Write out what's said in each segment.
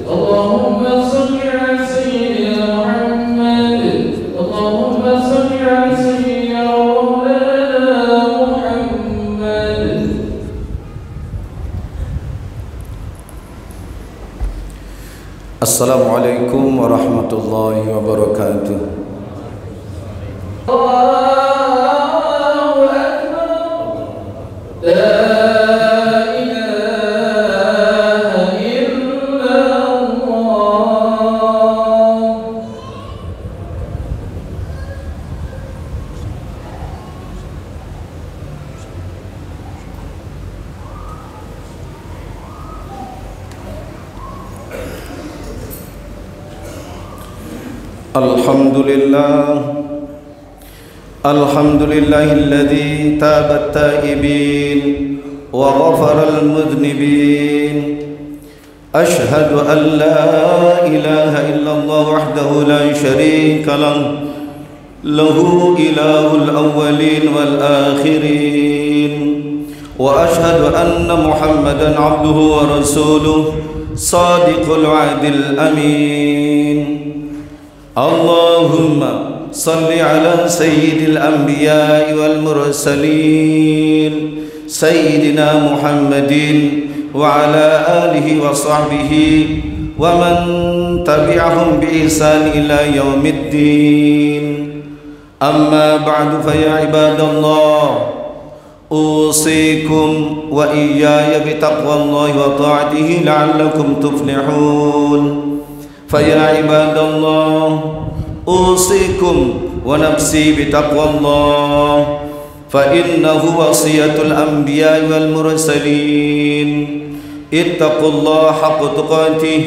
اللهم صل على سيدنا محمد اللهم صل على سيدنا مولانا محمد. Assalamualaikum warahmatullahi wabarakatuh. Allahu Akbar. Alhamdulillah alladzi tabat taibin wa ghafara al-mudhnibin. Ashhadu an la ilaha illallah wahdahu la syarika lahu ilahul awwalin wal akhirin. Wa ashhadu anna Muhammadan abduhu wa rasuluh sadiqul wa'dil amin. Allahumma salli ala sayyidil anbiya'i wal mursalin sayyidina Muhammadin wa ala alihi wa sahbihi wa man tabi'ahum bi ihsan ila yaumiddin. Amma ba'du, fa ya ibadallah, usikum wa iyaya bi taqwallahi wa ta'atihi la'allakum tuflihun. فيا عباد الله أوصيكم ونفسي بتقوى الله فإنه وصية الأنبياء والمرسلين. اتقوا الله حق تقاته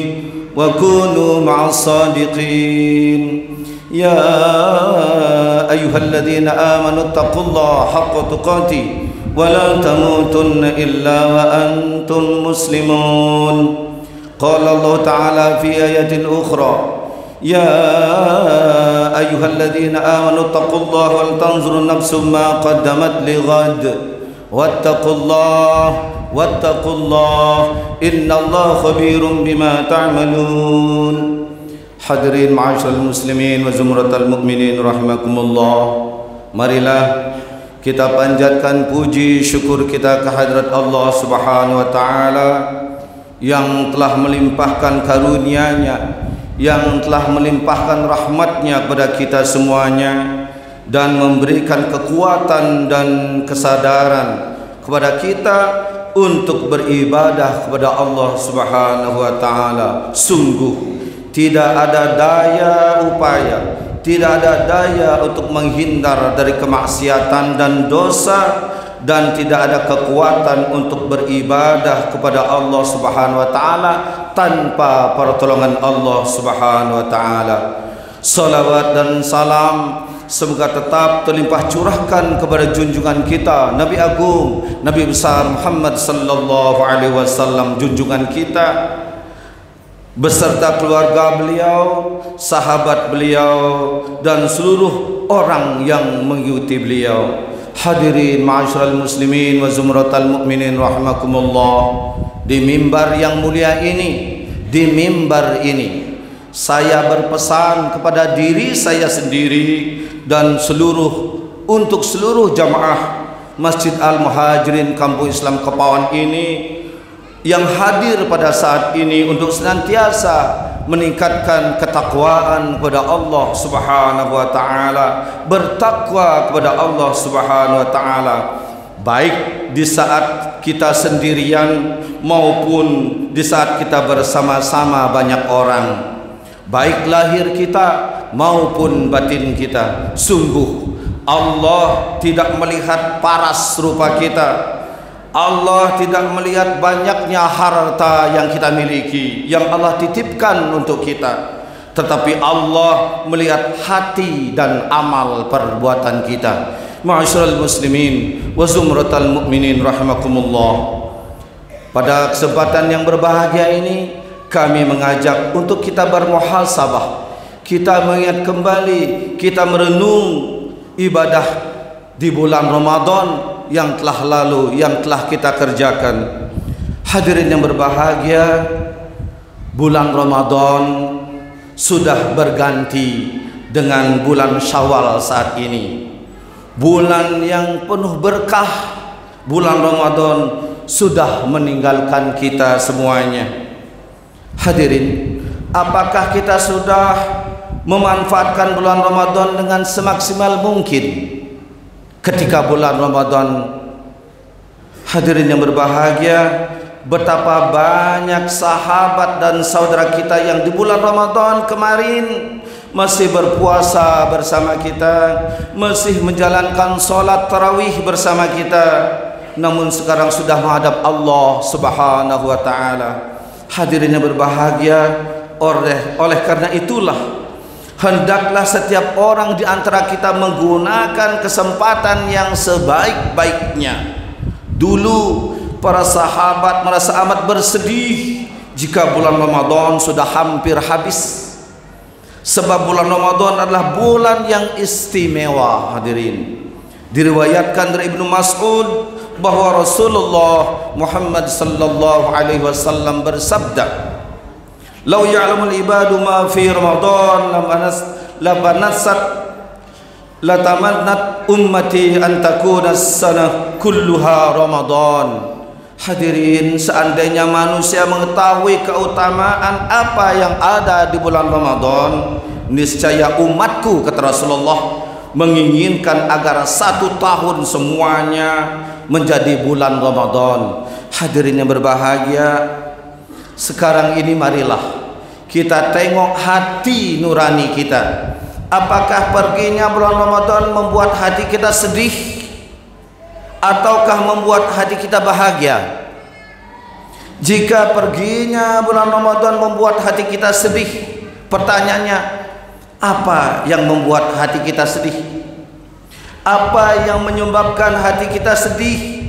وكونوا مع الصادقين. يا أيها الذين آمنوا اتقوا الله حق تقاته ولا تموتن إلا وأنتم مسلمون. قال الله تعالى في آية أخرى يا أيها الذين آمنوا اتقوا الله ولتنظر نفس ما قدمت لغد واتقوا الله إن الله خبير بما تعملون. Hadirin ma'asyiral muslimin wa zumratal mu'minin rahimakumullah. Marilah kita panjatkan puji syukur kita kehadrat Allah Subhanahu wa taala yang telah melimpahkan karunia-Nya, yang telah melimpahkan rahmat-Nya kepada kita semuanya, dan memberikan kekuatan dan kesadaran kepada kita untuk beribadah kepada Allah Subhanahu wa taala. Sungguh tidak ada daya upaya, tidak ada daya untuk menghindar dari kemaksiatan dan dosa, dan tidak ada kekuatan untuk beribadah kepada Allah Subhanahu wa taala tanpa pertolongan Allah Subhanahu wa taala. Salawat dan salam semoga tetap terlimpah curahkan kepada junjungan kita Nabi Agung, Nabi besar Muhammad sallallahu alaihi wasallam, junjungan kita beserta keluarga beliau, sahabat beliau, dan seluruh orang yang mengikuti beliau. Hadirin ma'asyiral muslimin wa zumratal mu'minin rahimakumullah. Di mimbar yang mulia ini, di mimbar ini, saya berpesan kepada diri saya sendiri dan untuk seluruh jamaah Masjid Al-Muhajirin Kampung Islam Kepaon ini yang hadir pada saat ini untuk senantiasa meningkatkan ketakwaan kepada Allah Subhanahu wa taala, bertakwa kepada Allah Subhanahu wa taala, baik di saat kita sendirian maupun di saat kita bersama-sama banyak orang, baik lahir kita maupun batin kita. Sungguh Allah tidak melihat paras rupa kita, Allah tidak melihat banyaknya harta yang kita miliki, yang Allah titipkan untuk kita, tetapi Allah melihat hati dan amal perbuatan kita. Ma'asyiral muslimin wa zumratal mu'minin rahimakumullah. Pada kesempatan yang berbahagia ini, kami mengajak untuk kita bermuhasabah, kita mengingat kembali, kita merenung ibadah di bulan Ramadan yang telah lalu, yang telah kita kerjakan. Hadirin yang berbahagia, bulan Ramadan sudah berganti dengan bulan Syawal saat ini. Bulan yang penuh berkah, bulan Ramadan sudah meninggalkan kita semuanya. Hadirin, apakah kita sudah memanfaatkan bulan Ramadan dengan semaksimal mungkin ketika bulan Ramadan? Hadirin yang berbahagia, betapa banyak sahabat dan saudara kita yang di bulan Ramadan kemarin masih berpuasa bersama kita, masih menjalankan sholat tarawih bersama kita, namun sekarang sudah menghadap Allah Subhanahu wa ta'ala. Hadirin yang berbahagia, oleh karena itulah hendaklah setiap orang di antara kita menggunakan kesempatan yang sebaik-baiknya. Dulu para sahabat merasa amat bersedih jika bulan Ramadan sudah hampir habis, sebab bulan Ramadan adalah bulan yang istimewa. Hadirin, diriwayatkan dari Ibnu Mas'ud bahwa Rasulullah Muhammad sallallahu alaihi wasallam bersabda, "Lau ya'lamul ibadu ma fi Ramadan latamannat ummati an takuna as-sanah kulluha Ramadan." Hadirin, seandainya manusia mengetahui keutamaan apa yang ada di bulan Ramadan, niscaya umatku, kata Rasulullah, menginginkan agar 1 tahun semuanya menjadi bulan Ramadan. Hadirin yang berbahagia, sekarang ini marilah kita tengok hati nurani kita. Apakah perginya bulan Ramadan membuat hati kita sedih ataukah membuat hati kita bahagia? Jika perginya bulan Ramadan membuat hati kita sedih, pertanyaannya, apa yang membuat hati kita sedih? Apa yang menyebabkan hati kita sedih?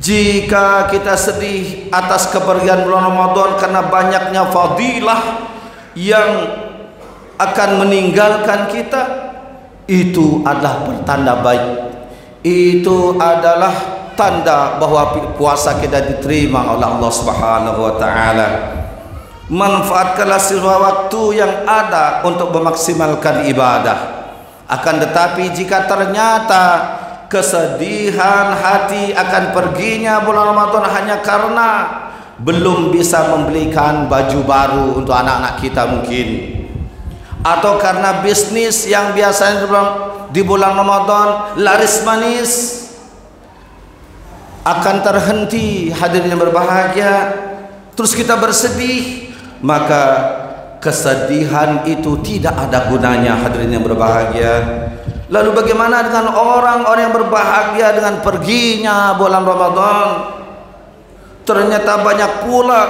Jika kita sedih atas kepergian bulan Ramadan karena banyaknya fadilah yang akan meninggalkan kita, itu adalah pertanda baik. Itu adalah tanda bahwa puasa kita diterima oleh Allah Subhanahu wa ta'ala. Manfaatkanlah sisa waktu yang ada untuk memaksimalkan ibadah. Akan tetapi jika ternyata kesedihan hati akan perginya bulan Ramadan hanya karena belum bisa membelikan baju baru untuk anak-anak kita mungkin, atau karena bisnis yang biasanya di bulan Ramadan laris manis akan terhenti, hadirin yang berbahagia, terus kita bersedih, maka kesedihan itu tidak ada gunanya. Hadirin yang berbahagia, lalu bagaimana dengan orang-orang yang berbahagia dengan perginya bulan Ramadan? Ternyata banyak pula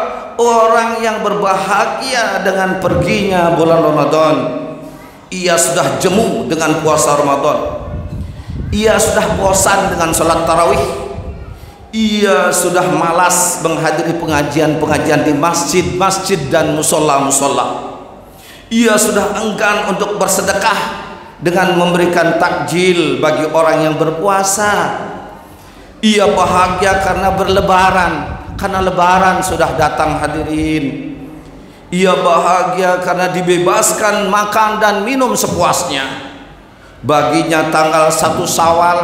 orang yang berbahagia dengan perginya bulan Ramadan. Ia sudah jemu dengan puasa Ramadan, ia sudah bosan dengan sholat tarawih, ia sudah malas menghadiri pengajian-pengajian di masjid-masjid dan musola-musola. Ia sudah enggan untuk bersedekah dengan memberikan takjil bagi orang yang berpuasa. Ia bahagia karena berlebaran, karena lebaran sudah datang. Hadirin, ia bahagia karena dibebaskan makan dan minum sepuasnya. Baginya tanggal 1 Syawal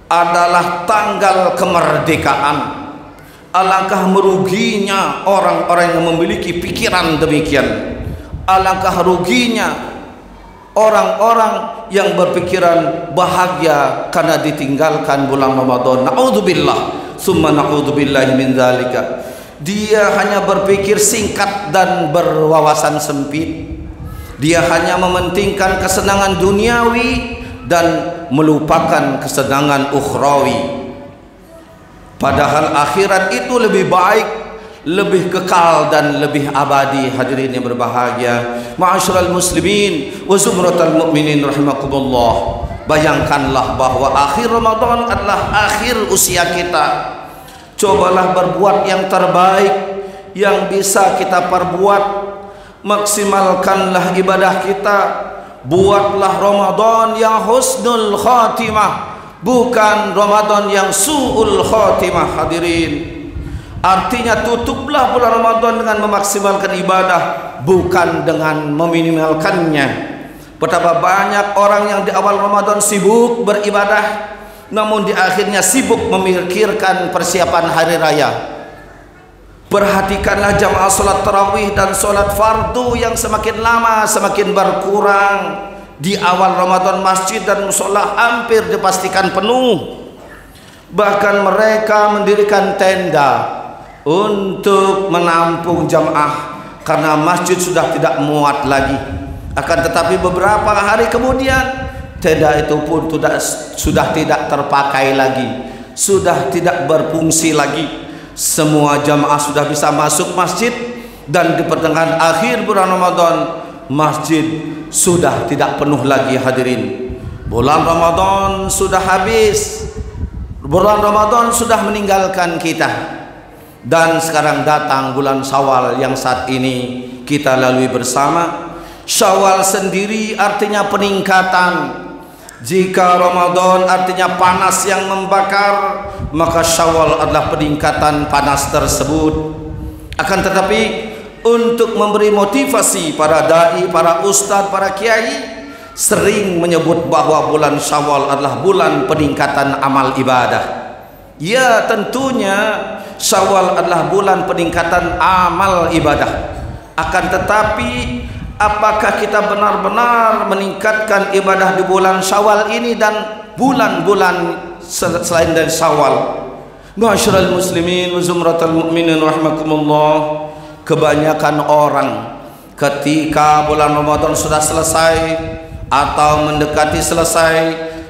adalah tanggal kemerdekaan. Alangkah meruginya orang-orang yang memiliki pikiran demikian. Alangkah ruginya orang-orang yang berpikiran bahagia karena ditinggalkan bulan Ramadan. Na'udzubillah, summa na'udzubillahi min dzalika. Dia hanya berpikir singkat dan berwawasan sempit. Dia hanya mementingkan kesenangan duniawi dan melupakan kesenangan ukhrawi. Padahal akhirat itu lebih baik, lebih kekal dan lebih abadi. Hadirin yang berbahagia, ma'asyiral muslimin wa zumratal mu'minin rahimakumullah. Bayangkanlah bahwa akhir Ramadan adalah akhir usia kita. Cobalah berbuat yang terbaik yang bisa kita perbuat. Maksimalkanlah ibadah kita. Buatlah Ramadan yang husnul khatimah, bukan Ramadan yang su'ul khatimah. Hadirin, Artinya tutuplah bulan Ramadan dengan memaksimalkan ibadah, bukan dengan meminimalkannya. Betapa banyak orang yang di awal Ramadan sibuk beribadah, namun di akhirnya sibuk memikirkan persiapan hari raya. Perhatikanlah jamaah solat tarawih dan solat fardu yang semakin lama semakin berkurang. Di awal Ramadan masjid dan musola hampir dipastikan penuh. Bahkan mereka mendirikan tenda untuk menampung jamaah karena masjid sudah tidak muat lagi. Akan tetapi beberapa hari kemudian tenda itu pun sudah tidak terpakai lagi, sudah tidak berfungsi lagi. Semua jamaah sudah bisa masuk masjid, dan di pertengahan akhir bulan Ramadan masjid sudah tidak penuh lagi. Hadirin, bulan Ramadan sudah habis, bulan Ramadan sudah meninggalkan kita, dan sekarang datang bulan Syawal yang saat ini kita lalui bersama. Syawal sendiri artinya peningkatan. Jika Ramadan artinya panas yang membakar, maka Syawal adalah peningkatan panas tersebut. Akan tetapi untuk memberi motivasi para dai, para ustadz, para kiai sering menyebut bahwa bulan Syawal adalah bulan peningkatan amal ibadah. Ya, tentunya Syawal adalah bulan peningkatan amal ibadah. Akan tetapi apakah kita benar-benar meningkatkan ibadah di bulan Syawal ini dan bulan-bulan selain dari Syawal? Ma'asyiral muslimin wa zumratal mu'minin rahimakumullah. Kebanyakan orang ketika bulan Ramadan sudah selesai atau mendekati selesai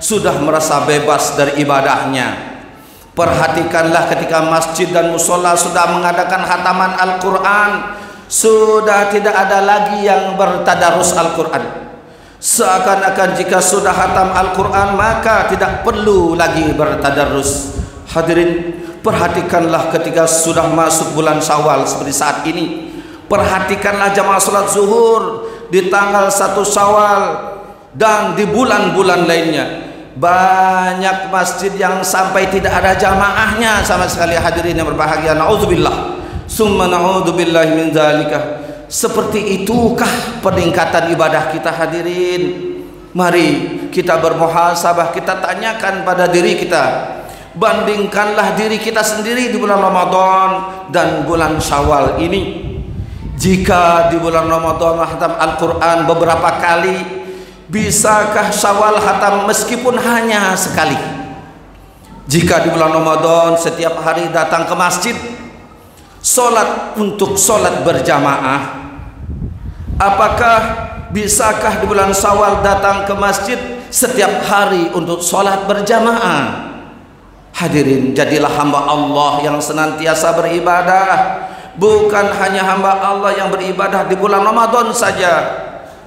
sudah merasa bebas dari ibadahnya. Perhatikanlah ketika masjid dan musola sudah mengadakan khataman Al-Quran, sudah tidak ada lagi yang bertadarus Al-Quran. Seakan-akan jika sudah khatam Al-Quran maka tidak perlu lagi bertadarus. Hadirin, perhatikanlah ketika sudah masuk bulan Syawal seperti saat ini. Perhatikanlah jamaah salat zuhur di tanggal 1 Syawal dan di bulan-bulan lainnya. Banyak masjid yang sampai tidak ada jamaahnya sama sekali. Hadirin yang berbahagia, na'udzubillah summa na'udzubillahi min dzalika. Seperti itukah peningkatan ibadah kita? Hadirin, mari kita bermuhasabah, kita tanyakan pada diri kita. Bandingkanlah diri kita sendiri di bulan Ramadan dan bulan Syawal ini. Jika di bulan Ramadan khatam Al-Quran beberapa kali, bisakah Syawal khatam meskipun hanya sekali? Jika di bulan Ramadan setiap hari datang ke masjid solat untuk solat berjamaah, apakah bisakah di bulan Syawal datang ke masjid setiap hari untuk solat berjamaah? Hadirin, jadilah hamba Allah yang senantiasa beribadah. Bukan hanya hamba Allah yang beribadah di bulan Ramadan saja,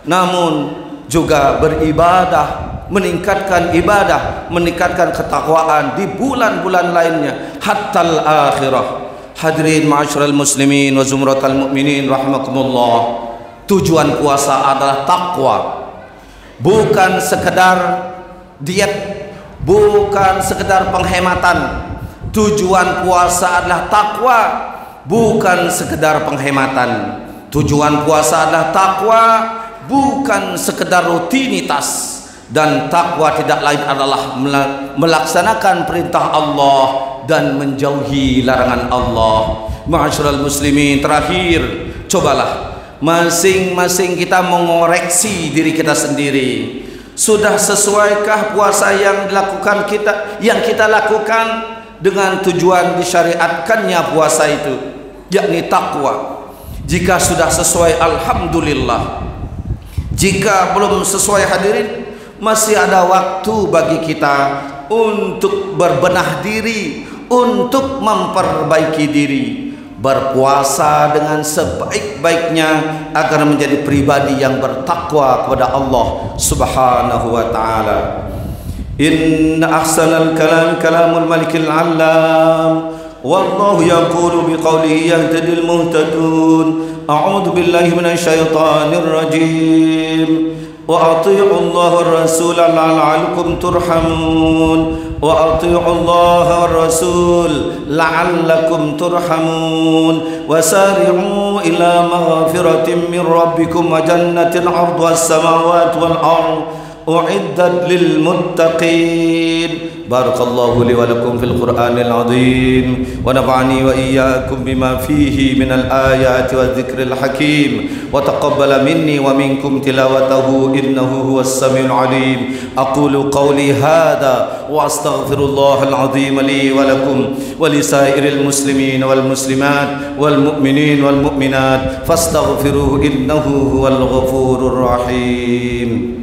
namun juga beribadah, meningkatkan ibadah, meningkatkan ketakwaan di bulan-bulan lainnya hattal akhirah. Hadirin ma'asyiral muslimin wa zumratal mu'minin rahimakumullah. Tujuan puasa adalah takwa, bukan sekedar diet, bukan sekedar penghematan. Tujuan puasa adalah takwa, bukan sekedar penghematan. Tujuan puasa adalah takwa, bukan sekedar rutinitas. Dan takwa tidak lain adalah melaksanakan perintah Allah dan menjauhi larangan Allah. Ma'asyiral muslimin, terakhir, cobalah masing-masing kita mengoreksi diri kita sendiri. Sudah sesuaikah puasa yang dilakukan kita lakukan dengan tujuan disyariatkannya puasa itu, yakni takwa? Jika sudah sesuai, alhamdulillah. Jika belum sesuai, hadirin, masih ada waktu bagi kita untuk berbenah diri, untuk memperbaiki diri, berpuasa dengan sebaik-baiknya agar menjadi pribadi yang bertakwa kepada Allah Subhanahu wa taala. Inna ahsanal kalam kalamul malikil alam, wallahu yaqulu biqaulihi yahtadil muhtadun. A'udzu billahi minasyaitonir rajim. وأطيعوا الله والرسول لعلكم ترحمون وأطيعوا الله والرسول لعلكم ترحمون وسارعوا إلى مغفرة من ربكم وجنة عرضها السماوات والأرض أعدت للمتقين. بارك الله لي ولكم في القرآن العظيم ونفعني وإياكم بما فيه من الآيات والذكر الحكيم وتقبل مني ومنكم تلاوته إنه هو السميع العليم. أقول قولي هذا وأستغفر الله العظيم لي ولكم ولسائر المسلمين والمسلمات والمؤمنين والمؤمنات فاستغفروه إنه هو الغفور الرحيم.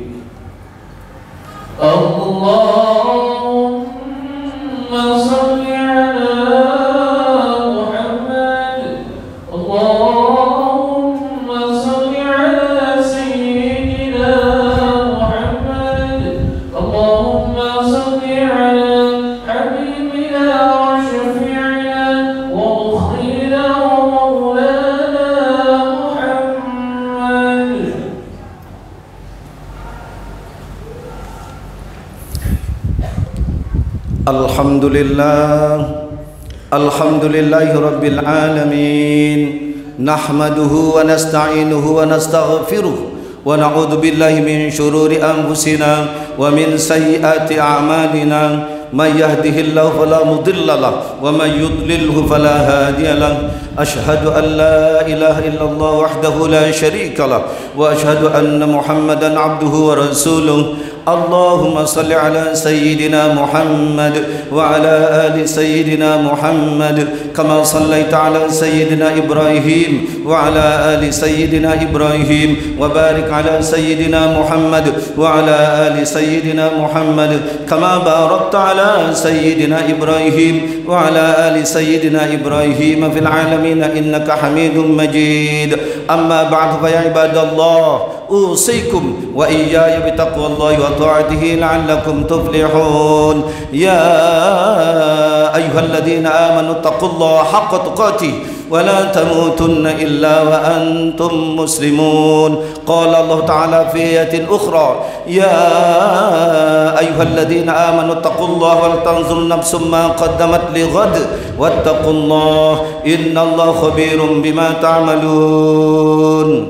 اللهم صل على محمد. اللهم صل على سيدنا محمد. اللهم صل على حبيبنا وشفيعنا ومخينا ومولانا محمد. الحمد لله رب العالمين نحمده ونستعينه ونستغفره ونعوذ بالله من شرور أنفسنا ومن سيئات أعمالنا من يهده الله فلا مضل له ومن يضلله فلا هادي له. أشهد أن لا إله إلا الله وحده لا شريك له وأشهد أن محمدا عبده ورسوله. اللهم صل على سيدنا محمد وعلى آل سيدنا محمد كما صليت على سيدنا إبراهيم وعلى آل سيدنا إبراهيم وبارك على سيدنا محمد وعلى آل سيدنا محمد كما باركت على سيدنا إبراهيم وعلى آل سيدنا إبراهيم في العالمين إنك حميد مجيد. أما بعد فيا عباد الله أوصيكم وإياي بتقوى الله وطاعته لعلكم تفلحون. يا أيها الذين آمنوا اتقوا الله حق تقاته ولا تموتن إلا وأنتم مسلمون. قال الله تعالى في آية أخرى يا أيها الذين آمنوا اتقوا الله ولتنظر نفس ما قدمت لغد واتقوا الله إن الله خبير بما تعملون.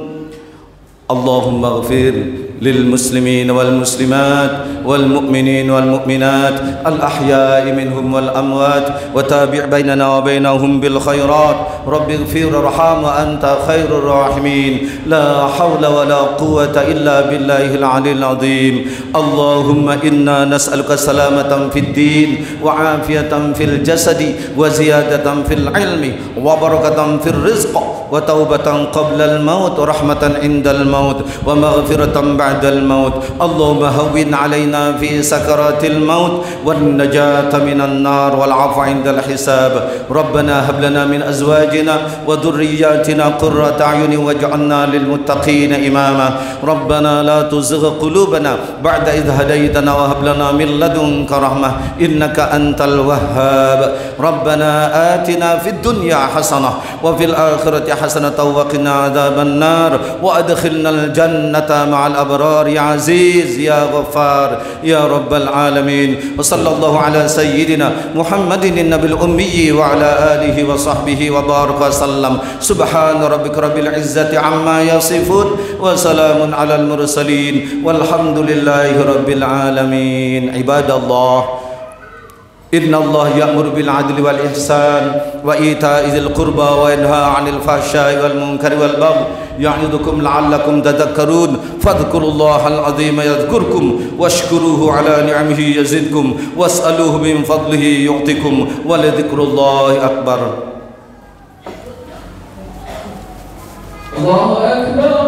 اللهم اغفر للمسلمين والمسلمات والمؤمنين والمؤمنات الأحياء منهم والأموات وتابع بيننا وبينهم بالخيرات. رب اغفر وارحم وأنت خير الراحمين. لا حول ولا قوة إلا بالله العلي العظيم. اللهم إنا نسألك سلامة في الدين وعافية في الجسد وزيادة في العلم وبركة في الرزق وتوبة قبل الموت ورحمة عند الموت ومغفرة بعد الموت. اللهم هون علينا في سكرات الموت والنجاة من النار والعفو عند الحساب. ربنا هب لنا من أزواجنا وذرياتنا قرة أعين واجعلنا للمتقين إماما. ربنا لا تزغ قلوبنا بعد إذ هديتنا وهب لنا من لدنك رحمة إنك أنت الوهاب. ربنا آتنا في الدنيا حسنة وفي الآخرة حسنة وقنا عذاب النار وأدخلنا الجنة مع الأبرار يا عزيز يا غفار يا رب العالمين. وصلى الله على سيدنا محمد النبي الأمي وعلى آله وصحبه وبارك وسلم. سبحان ربك رب العزة عما يصفون وسلام على المرسلين والحمد لله رب العالمين. عباد الله إن الله يأمر بالعدل والإحسان وإيتاء ذي القربى وينهى عن الفحشاء والمنكر والبغي يعظكم لعلكم تذكرون. فاذكروا الله العظيم يذكركم واشكروه على نعمه يزدكم واسألوه من فضله يعطكم ولذكر الله أكبر. الله أكبر.